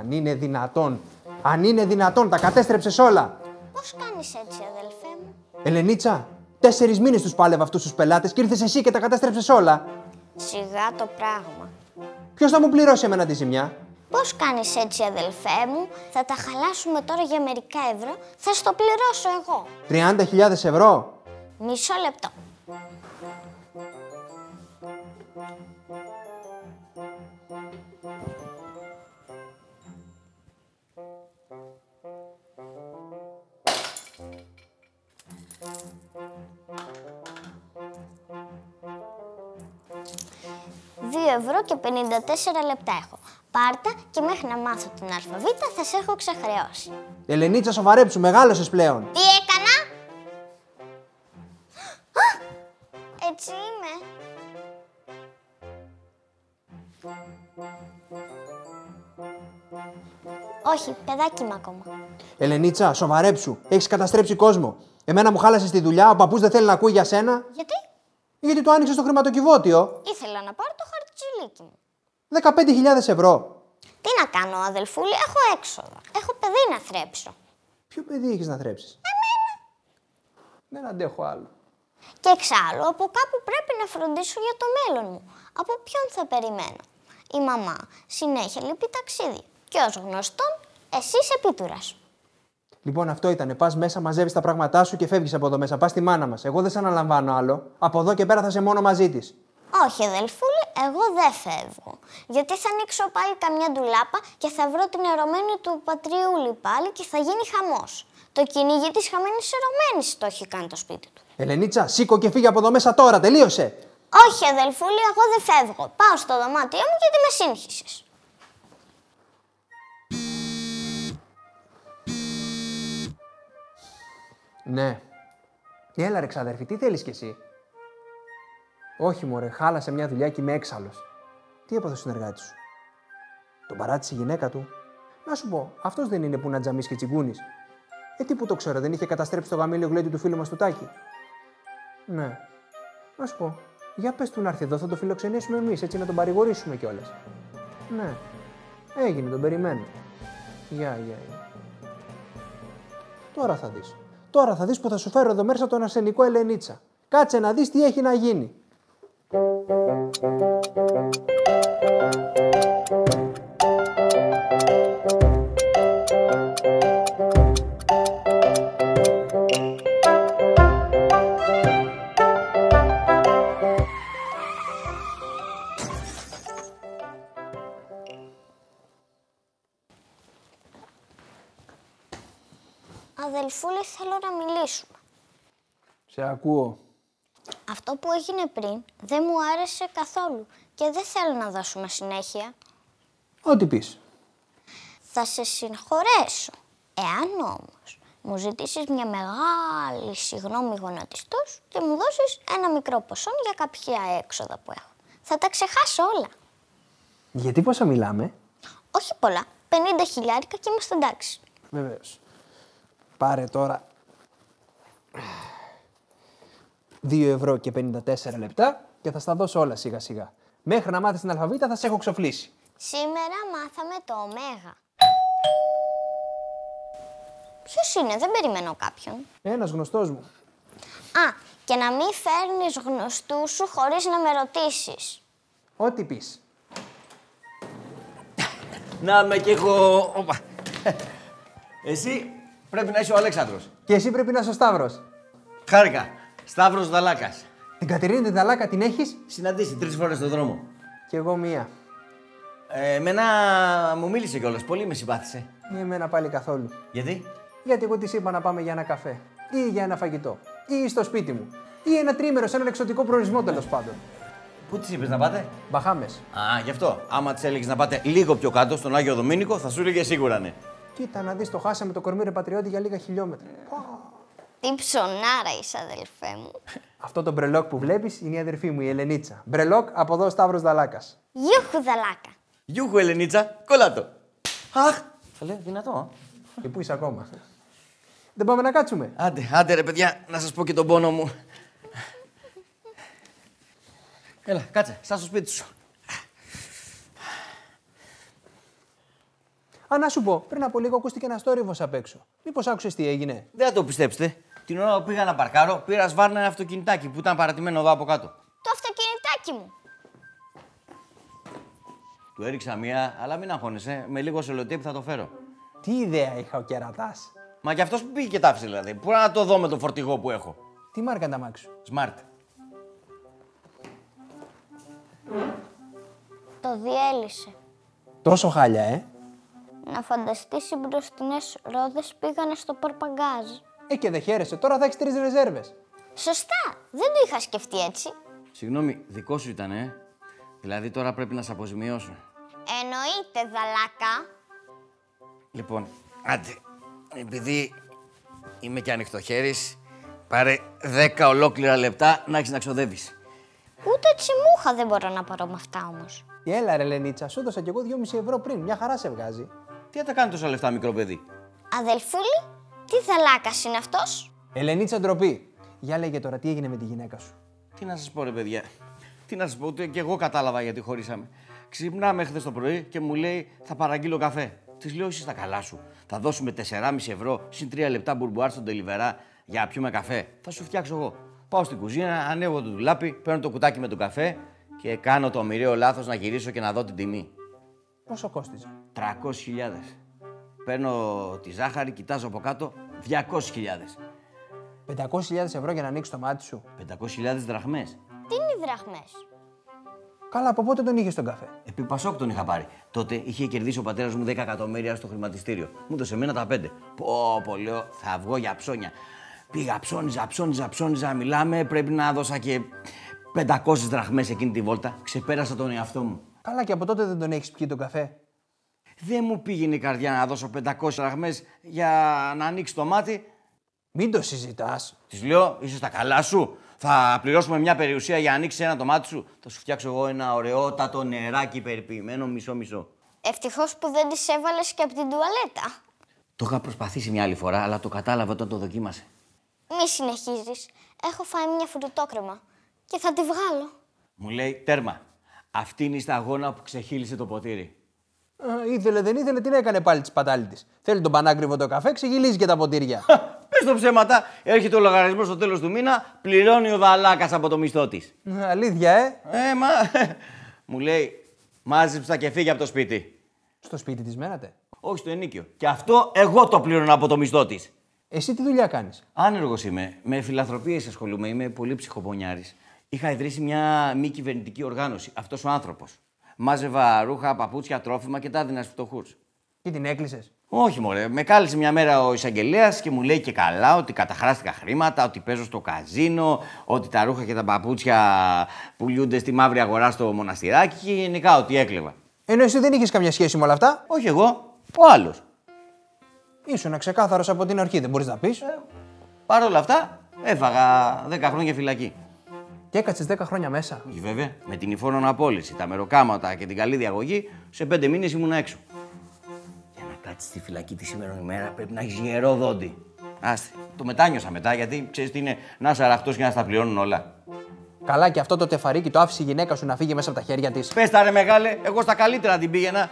Αν είναι δυνατόν. Αν είναι δυνατόν, τα κατέστρεψες όλα. Πώς κάνεις έτσι, αδελφέ μου? Ελενίτσα, 4 μήνες τους πάλευα αυτούς τους πελάτες και ήρθες εσύ και τα κατέστρεψες όλα. Σιγά το πράγμα. Ποιος θα μου πληρώσει εμένα τη ζημιά? Πώς κάνεις έτσι, αδελφέ μου? Θα τα χαλάσουμε τώρα για μερικά ευρώ. Θα στο πληρώσω εγώ. 30.000 ευρώ. Μισό λεπτό. €2 και 54 λεπτά έχω. Πάρτα και μέχρι να μάθω την αλφαβήτα θα σε έχω ξεχρεώσει. Ελενίτσα, σοβαρέψου, μεγάλωσες πλέον. Τι έκανα? Έτσι είμαι. Όχι, παιδάκι είμαι ακόμα. Ελενίτσα, σοβαρέψου. Έχεις καταστρέψει κόσμο. Εμένα μου χάλασες τη δουλειά, ο παππούς δεν θέλει να ακούει για σένα. Γιατί? Γιατί του άνοιξες το χρηματοκιβώτιο. Ήθελα να πάρω το χαρτζηλίκι μου. 15.000 ευρώ. Τι να κάνω, αδελφούλη, έχω έξοδα. Έχω παιδί να θρέψω. Ποιο παιδί έχεις να θρέψεις? Δεν αντέχω άλλο. Και εξάλλου, από κάπου πρέπει να φροντίσω για το μέλλον μου. Από ποιον θα περιμένω? Η μαμά συνέχεια λείπει ταξίδι. Και ως γνωστόν, εσύ είσαι επίτουρας. Λοιπόν, αυτό ήτανε. Πας μέσα, μαζεύεις τα πράγματά σου και φεύγεις από εδώ μέσα. Πας στη μάνα μας. Εγώ δεν σε αναλαμβάνω άλλο. Από εδώ και πέρα θα είσαι μόνο μαζί της. Όχι, αδελφούλη, εγώ δεν φεύγω. Γιατί θα ανοίξω πάλι καμιά ντουλάπα και θα βρω την ερωμένη του πατριούλη πάλι και θα γίνει χαμός. Το κυνήγι της χαμένης ερωμένης το έχει κάνει το σπίτι του. Ελενίτσα, σήκω και φύγε από εδώ μέσα τώρα. Τελείωσε. Όχι, αδελφούλη, εγώ δεν φεύγω. Πάω στο δωμάτιό μου γιατί με σύγχυσες. Ναι. Έλα ρε ξαδέρφη, τι θέλεις κι εσύ? Όχι μωρέ, χάλασε μια δουλειά και είμαι έξαλλος. Τι έπαθε ο συνεργάτης σου? Τον παράτησε η γυναίκα του? Να σου πω, αυτός δεν είναι που να τζαμίσει και τσιγκούνης? Τι που το ξέρω, δεν είχε καταστρέψει το γαμήλιο γλέντι του φίλου μας του Τάκη? Ναι. Να σου πω, για πες του να έρθει εδώ, θα το φιλοξενήσουμε εμείς, έτσι να τον παρηγορήσουμε κιόλας. Ναι. Έγινε, τον περιμένω. Γεια. Τώρα θα δεις. Τώρα θα δεις που θα σου φέρω εδώ μέσα τον αρσενικό Ελενίτσα. Κάτσε να δεις τι έχει να γίνει. Αδελφούλη, θέλω να μιλήσουμε. Σε ακούω. Αυτό που έγινε πριν δεν μου άρεσε καθόλου και δεν θέλω να δώσουμε συνέχεια. Ό,τι πεις. Θα σε συγχωρέσω, εάν όμως μου ζητήσεις μια μεγάλη συγγνώμη γονατιστός και μου δώσεις ένα μικρό ποσό για κάποια έξοδα που έχω. Θα τα ξεχάσω όλα. Γιατί πόσα μιλάμε? Όχι πολλά, 50.000 και είμαστε εντάξει. Βεβαίως. Πάρε τώρα 2 € και 54 λεπτά και θα στα δώσω όλα σιγά σιγά. Μέχρι να μάθεις την αλφαβήτα θα σε έχω ξοφλήσει. Σήμερα μάθαμε το ωμέγα. Ποιος είναι, δεν περιμένω κάποιον. Ένας γνωστός μου. Α, και να μην φέρνεις γνωστούς σου χωρίς να με ρωτήσεις. Ό,τι πεις. Να με κι εγώ. Οπα. Εσύ πρέπει να είσαι ο Αλέξανδρος. Και εσύ πρέπει να είσαι ο Σταύρος. Χάρηκα. Σταύρος Δαλάκας. Την Κατερίνη την Δαλάκα την έχεις? Συναντήσει 3 φορές στον δρόμο. Κι εγώ μία. Εμένα μου μίλησε κιόλας. Πολύ με συμπάθησε. Εμένα πάλι καθόλου. Γιατί? Γιατί εγώ της είπα να πάμε για ένα καφέ. Ή για ένα φαγητό. Ή στο σπίτι μου. Ή ένα τρίμερο σε έναν εξωτικό προορισμό τέλος πάντων. Πού της είπες να πάτε? Μπαχάμες. Α, γι' αυτό. Άμα της έλεγες να πάτε λίγο πιο κάτω, στον Άγιο Δομήνικο, θα σου έλεγε σίγουρα ναι. Κοίτα να δεις, το χάσαμε το κορμί ρε πατριώτη για λίγα χιλιόμετρα. Τι ψωνάρα είσαι, αδελφέ μου. Αυτό το μπρελόκ που βλέπεις είναι η αδερφή μου, η Ελενίτσα. Μπρελόκ από εδώ ο Σταύρος Δαλάκας. Γιούχου Δαλάκα. Γιούχου Ελενίτσα, κολλάτο. Αχ, θα λέω δυνατό. Και πού είσαι ακόμα? Δεν πάμε να κάτσουμε? Άντε ρε παιδιά, να σας πω και τον πόνο μου. Έλα, κάτσε, στά στο σπίτι σου. Α, να σου πω, πριν από λίγο ακούστηκε ένα θόρυβος απ' έξω. Μήπως άκουσες τι έγινε? Δεν θα το πιστέψετε. Την ώρα που πήγα να παρκάρω, πήρα σβάρνα ένα αυτοκινητάκι που ήταν παρατημένο εδώ από κάτω. Το αυτοκινητάκι μου. Του έριξα μία, αλλά μην αγχώνεσαι. Με λίγο σελοτέιπ θα το φέρω. Τι ιδέα είχα ο κερατάς. Μα κι αυτός που πήγε και τ' άφησε δηλαδή. Πού να το δω με το φορτηγό που έχω. Τι μάρκα είναι τα μάξι σου? Smart. Το διέλυσε. Τόσο χάλια, Να φανταστείς οι μπροστινές ρόδες πήγανε στο πορπαγκάζ. Και δεν χαίρεσαι, τώρα θα έχεις 3 ρεζέρβες. Σωστά, δεν το είχα σκεφτεί έτσι. Συγγνώμη, δικό σου ήταν, Δηλαδή τώρα πρέπει να σε αποζημιώσω. Εννοείται, δαλάκα. Λοιπόν, άντε. Επειδή είμαι και ανοιχτοχέρης, πάρε 10 ολόκληρα λεπτά να έχεις να ξοδεύεις. Ούτε τσιμούχα δεν μπορώ να πάρω με αυτά όμως. Έλα ρε Λενίτσα, σου έδωσα κι εγώ 2,5 ευρώ πριν, μια χαρά σε βγάζει. Τι θα τα κάνει τόσα λεφτά, μικρό παιδί. Αδελφούλη, τι δαλάκας είναι αυτός? Ελενίτσα, ντροπή. Για λέγε τώρα, τι έγινε με τη γυναίκα σου? Τι να σας πω, ρε παιδιά. Τι να σας πω, ούτε και εγώ κατάλαβα γιατί χωρίσαμε. Ξυπνάμε χθες το πρωί και μου λέει θα παραγγείλω καφέ. Της λέω εσύ στα καλά σου. Θα δώσουμε 4,5 ευρώ συν 3 λεπτά μπουρμπουάρ στον τελιβερά για να πιούμε καφέ. Θα σου φτιάξω εγώ. Πάω στην κουζίνα, ανοίγω το ντουλάπι, παίρνω το κουτάκι με τον καφέ και κάνω το μοιραίο λάθος να γυρίσω και να δω την τιμή. Πόσο κόστιζε? 300.000. Παίρνω τη ζάχαρη, κοιτάζω από κάτω 200.000. 500.000 ευρώ για να ανοίξει το μάτι σου. 500.000 δραχμές. Τι είναι οι δραχμές? Καλά, από πότε τον είχε τον καφέ? Επί Πασόκ τον είχα πάρει. Τότε είχε κερδίσει ο πατέρας μου 10 εκατομμύρια στο χρηματιστήριο. Μου έδωσε εμένα τα 5. Πω, λέω, θα βγω για ψώνια. Πήγα, ψώνιζα, μιλάμε. Πρέπει να δώσα και 500 δραχμές εκείνη τη βόλτα. Ξεπέρασα τον εαυτό μου. Καλά, και από τότε δεν τον έχει πιει τον καφέ? Δεν μου πήγαινε η καρδιά να δώσω 500 δραχμές για να ανοίξει το μάτι. Μην το συζητάς. Της λέω, είσαι στα καλά σου. Θα πληρώσουμε μια περιουσία για να ανοίξει ένα το μάτι σου. Θα σου φτιάξω εγώ ένα ωραιότατο νεράκι περιποιημένο μισό-μισό. Ευτυχώς που δεν τις έβαλες και από την τουαλέτα. Το είχα προσπαθήσει μια άλλη φορά, αλλά το κατάλαβα όταν το δοκίμασε. Μη συνεχίζεις. Έχω φάει μια φρουτόκρεμα και θα τη βγάλω. Μου λέει, τέρμα. Αυτή είναι η σταγόνα που ξεχύλισε το ποτήρι. Ήθελε, δεν ήθελε, την έκανε πάλι τη πατάλη τη. Θέλει τον πανάκριβο το καφέ, ξεγυλίζει και τα ποτήρια. Πες το ψέματα, έρχεται ο λογαριασμός στο τέλος του μήνα, πληρώνει ο δαλάκας από το μισθό της. Αλήθεια, Μα. Μου λέει, μάζεψα και φύγε από το σπίτι. Στο σπίτι τη μένατε? Όχι στο ενίκιο. Και αυτό εγώ το πλήρωνα από το μισθό της. Εσύ τι δουλειά κάνεις? Άνεργος είμαι. Με φιλανθρωπίες ασχολούμαι. Είμαι πολύ ψυχοπονιάρης. Είχα ιδρύσει μια μη κυβερνητική οργάνωση. Αυτός ο άνθρωπος. Μάζευα ρούχα, παπούτσια, τρόφιμα και τα έδινα στους φτωχούς. Και την έκλεισες? Όχι, μωρέ. Με κάλεσε μια μέρα ο εισαγγελέας και μου λέει και καλά ότι καταχράστηκα χρήματα, ότι παίζω στο καζίνο, ότι τα ρούχα και τα παπούτσια πουλιούνται στη μαύρη αγορά στο μοναστηράκι και γενικά ότι έκλεβα. Ενώ εσύ δεν είχες καμιά σχέση με όλα αυτά? Όχι εγώ, ο άλλος. Ήσουν ξεκάθαρος από την αρχή, δεν μπορείς να πεις. Παρ' όλα αυτά, έφαγα 10 χρόνια φυλακή. Και έκατσες 10 χρόνια μέσα. Όχι βέβαια, με την υφόρον απόλυση, τα μεροκάματα και την καλή διαγωγή, σε 5 μήνες ήμουν έξω. Για να κάτσεις στη φυλακή τη σήμερα ημέρα πρέπει να έχεις γερό δόντι. Άστε, το μετάνιωσα μετά γιατί ξέρεις τι είναι να είσαι αραχτός και να στα πληρώνουν όλα. Καλά, και αυτό το τεφαρίκι το άφησε η γυναίκα σου να φύγει μέσα από τα χέρια της. Πες τα ρε μεγάλε, εγώ στα καλύτερα την πήγαινα.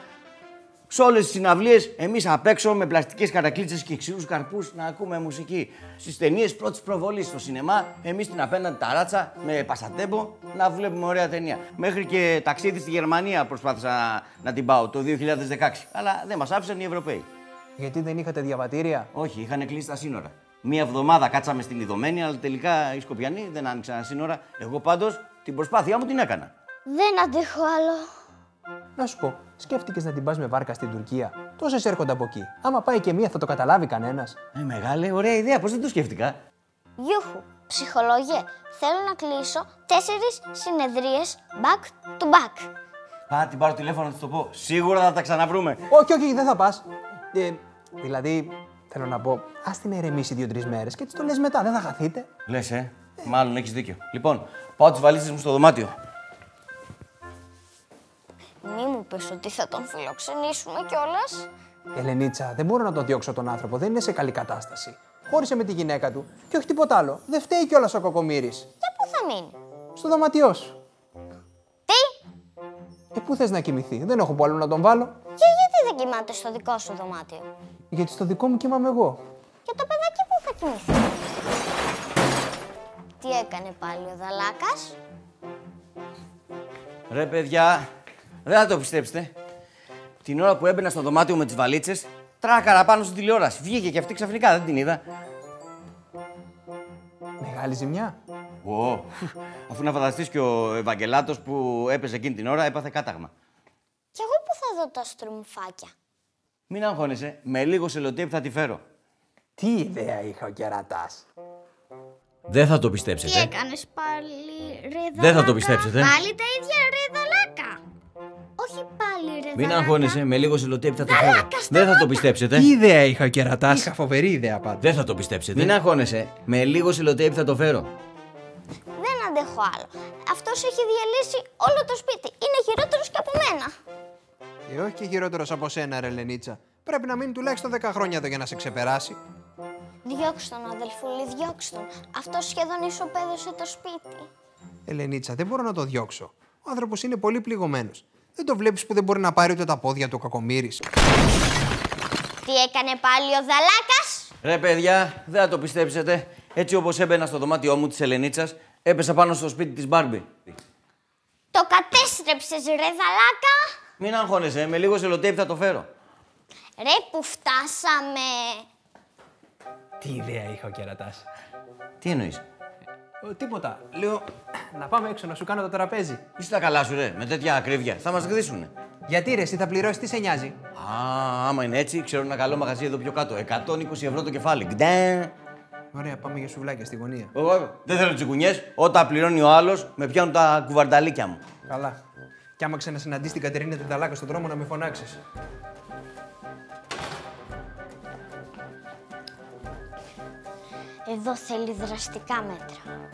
Σε όλες τις συναυλίες, εμείς απ' έξω με πλαστικές καρακλίτσες και ξηρούς καρπούς να ακούμε μουσική. Στις ταινίες πρώτης προβολής στο σινεμά, εμείς στην απέναντι ταράτσα με πασατέμπο να βλέπουμε ωραία ταινία. Μέχρι και ταξίδι στη Γερμανία προσπάθησα να την πάω το 2016. Αλλά δεν μας άφησαν οι Ευρωπαίοι. Γιατί δεν είχατε διαβατήρια? Όχι, είχαν κλείσει τα σύνορα. Μία εβδομάδα κάτσαμε στην Ιδωμένη, αλλά τελικά οι Σκοπιανοί δεν άνοιξαν σύνορα. Εγώ πάντως την προσπάθειά μου την έκανα. Δεν αντέχω άλλο. Να σου πω, σκέφτηκες να την πας με βάρκα στην Τουρκία? Τόσες έρχονται από εκεί. Άμα πάει και μία θα το καταλάβει κανένας. Μεγάλε, ωραία ιδέα, πώς δεν το σκέφτηκα. Γιούχου, ψυχολόγε, θέλω να κλείσω 4 συνεδρίες back to back. Πάω την πάρω τηλέφωνο να της το πω. Σίγουρα θα τα ξαναβρούμε. Όχι, δεν θα πας. Δηλαδή, θέλω να πω, ας την ερεμήσει 2-3 μέρες και της το λες μετά, δεν θα χαθείτε. Λες, μάλλον έχεις δίκιο. Λοιπόν, πάω τις βαλίτσες μου στο δωμάτιο. Μη μου πες ότι θα τον φιλοξενήσουμε κιόλας. Ελενίτσα, δεν μπορώ να τον διώξω τον άνθρωπο, δεν είναι σε καλή κατάσταση. Χώρισε με τη γυναίκα του και όχι τίποτα άλλο. Δεν φταίει κιόλας ο κακομοίρης. Και πού θα μείνει? Στο δωμάτιό σου. Τι? Πού θες να κοιμηθεί, δεν έχω που άλλο να τον βάλω. Και γιατί δεν δεν κοιμάται στο δικό σου δωμάτιο? Γιατί στο δικό μου κοιμάμαι εγώ. Και το παιδάκι που θα κοιμηθεί? Τι έκανε πάλι ο Δαλάκας? Ρε παιδιά, δεν θα το πιστέψετε. Την ώρα που έμπαινα στο δωμάτιο με τις βαλίτσες, τράκαρα πάνω στην τηλεόραση. Βγήκε και αυτή ξαφνικά, δεν την είδα. Μεγάλη ζημιά. Ω, αφού να φανταστείς και ο Ευαγγελάτος που έπαιζε εκείνη την ώρα έπαθε κάταγμα. Κι εγώ που θα δω τα στρουμφάκια? Μην αγχώνεσαι, με λίγο σελοτέιπ θα τη φέρω. Τι ιδέα είχα ο κερατάς. Δεν θα το πιστέψετε. Τι έκανες πάλι, ρε Δαλάκα? Δεν θα το πιστέψετε. Πάλι τα ίδια, ρε Δαλάκα. Όχι πάλι, ρε Δαλάκα. Μην αγχώνεσαι, με λίγο σελοτέιπ θα τη φέρω. Δεν θα το πιστέψετε. Τι ιδέα είχα ο κερατάς. Είχα φοβερή ιδέα πάντως. Δεν θα το πιστέψετε. Μην αγχώνεσαι, με λίγο σελοτέιπ θα το φέρω. Δεν αντέχω άλλο. Αυτός έχει διαλύσει όλο το σπίτι. Είναι χειρότερος και από μένα. Όχι και χειρότερος από σένα, ρε Ελενίτσα. Πρέπει να μείνει τουλάχιστον 10 χρόνια εδώ για να σε ξεπεράσει. Διώξ' τον, αδελφούλη, διώξ' τον. Αυτός σχεδόν ισοπαίδωσε το σπίτι. Ελενίτσα, δεν μπορώ να το διώξω. Ο άνθρωπος είναι πολύ πληγωμένος. Δεν το βλέπεις που δεν μπορεί να πάρει ούτε τα πόδια του ο κακομοίρης. Τι έκανε πάλι ο Δαλάκας? Ρε παιδιά, δεν θα το πιστέψετε. Έτσι όπως έμπαινα στο δωμάτιό μου της Ελενίτσας, έπεσα πάνω στο σπίτι της Μπάρμπι. Το κατέστρεψες, ρε Δαλάκα. Μην αγχώνεσαι, με λίγο σελοτέιπ θα το φέρω. Ρε που φτάσαμε. Τι ιδέα είχα ο κερατάς. Τι εννοείς? Τίποτα. Λέω να πάμε έξω να σου κάνω το τραπέζι. Είσαι τα καλά σου, ρε, με τέτοια ακρίβεια. Θα μας γδίσουνε. Γιατί ρε, εσύ θα πληρώσεις, τι σε νοιάζει. Άμα είναι έτσι, ξέρω ένα καλό μαγαζί εδώ πιο κάτω. 120 ευρώ το κεφάλι. Γντέ. Ωραία, πάμε για σουβλάκια στη γωνία. Εγώ δεν θέλω τσικουνιές. Όταν πληρώνει ο άλλος, με πιάνουν τα κουβαρνταλίκια μου. Καλά. Κι άμα ξανασυναντήσεις την Κατερίνα την Δαλάκα στον δρόμο να με φωνάξεις. Εδώ θέλει δραστικά μέτρα.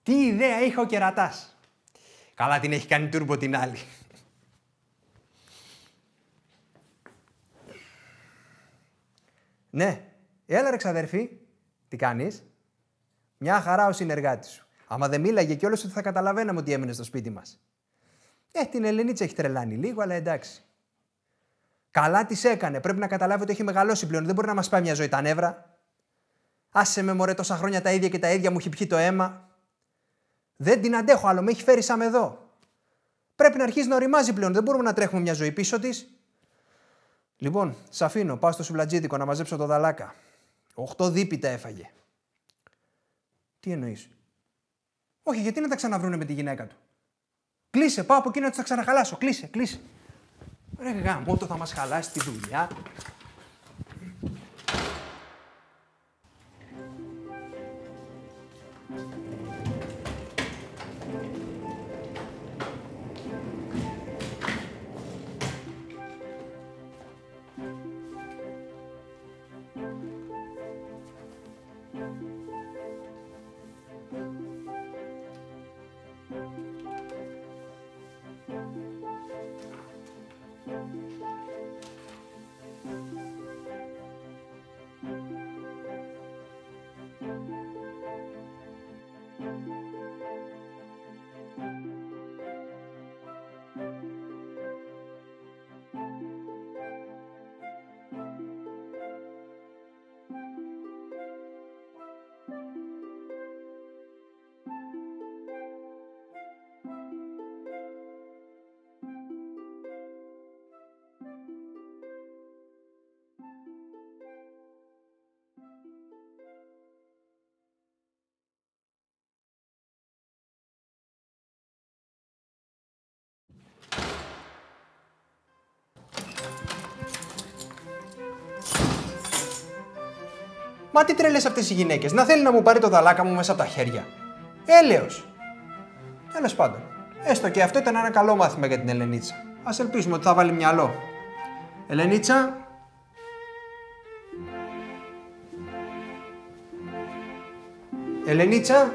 Τι ιδέα είχα ο κερατάς. Καλά την έχει κάνει τούρμπο την άλλη. Ναι. Έλα ρε ξαδερφή. Τι κάνεις? Μια χαρά ο συνεργάτης σου. Άμα δεν μίλαγε κιόλας ότι θα καταλαβαίναμε ότι έμενε στο σπίτι μας. Την Ελενίτσα έχει τρελάνει λίγο, αλλά εντάξει. Καλά της έκανε. Πρέπει να καταλάβει ότι έχει μεγαλώσει πλέον. Δεν μπορεί να μας πάει μια ζωή τα νεύρα. Άσε με μωρέ, τόσα χρόνια τα ίδια και τα ίδια μου έχει πιει το αίμα. Δεν την αντέχω άλλο. Με έχει φέρει σαν εδώ. Πρέπει να αρχίσει να οριμάζει πλέον. Δεν μπορούμε να τρέχουμε μια ζωή πίσω της. Λοιπόν, σ' αφήνω. Πάω στο σουβλατζίδικο να μαζέψω το Δαλάκα. 8 δίπιτα έφαγε. Τι εννοείς? Όχι, γιατί να τα ξαναβρούνε με τη γυναίκα του. Κλείσε, πάω από εκεί να τους τα ξαναχαλάσω. Κλείσε, κλείσε. Ρε γαμώτο, θα μας χαλάσει τη δουλειά. Μα τι τρελές αυτές οι γυναίκες, να θέλει να μου πάρει το Δαλάκα μου μέσα από τα χέρια. Έλεος. Τέλος πάντων, έστω και αυτό ήταν ένα καλό μάθημα για την Ελενίτσα. Ας ελπίσουμε ότι θα βάλει μυαλό. Ελενίτσα. Ελενίτσα.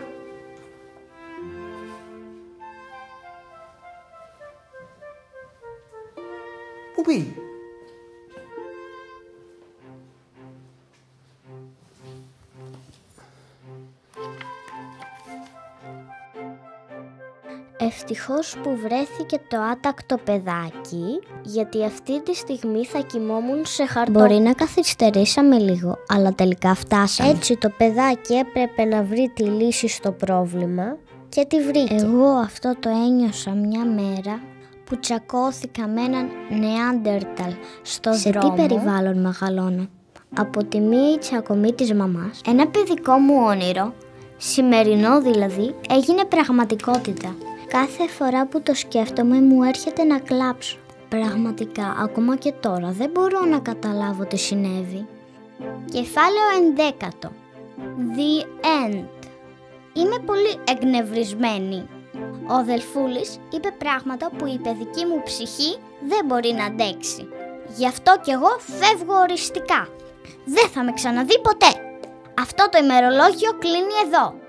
Πού πήγε? Ευτυχώς που βρέθηκε το άτακτο παιδάκι, γιατί αυτή τη στιγμή θα κοιμόμουν σε χαρτό. Μπορεί να καθυστερήσαμε λίγο, αλλά τελικά φτάσαμε. Έτσι το παιδάκι έπρεπε να βρει τη λύση στο πρόβλημα και τη βρήκε. Εγώ αυτό το ένιωσα μια μέρα που τσακώθηκα με έναν Νεάντερταλ στο δρόμο. Σε τι περιβάλλον μεγαλώνω? Από τη μία τσακωμή της μαμάς, ένα παιδικό μου όνειρο, σημερινό δηλαδή, έγινε πραγματικότητα. Κάθε φορά που το σκέφτομαι μου έρχεται να κλάψω. Πραγματικά, ακόμα και τώρα δεν μπορώ να καταλάβω τι συνέβη. Κεφάλαιο 11. The End. Είμαι πολύ εκνευρισμένη. Ο αδελφούλης είπε πράγματα που η παιδική μου ψυχή δεν μπορεί να αντέξει. Γι' αυτό κι εγώ φεύγω οριστικά. Δεν θα με ξαναδεί ποτέ. Αυτό το ημερολόγιο κλείνει εδώ.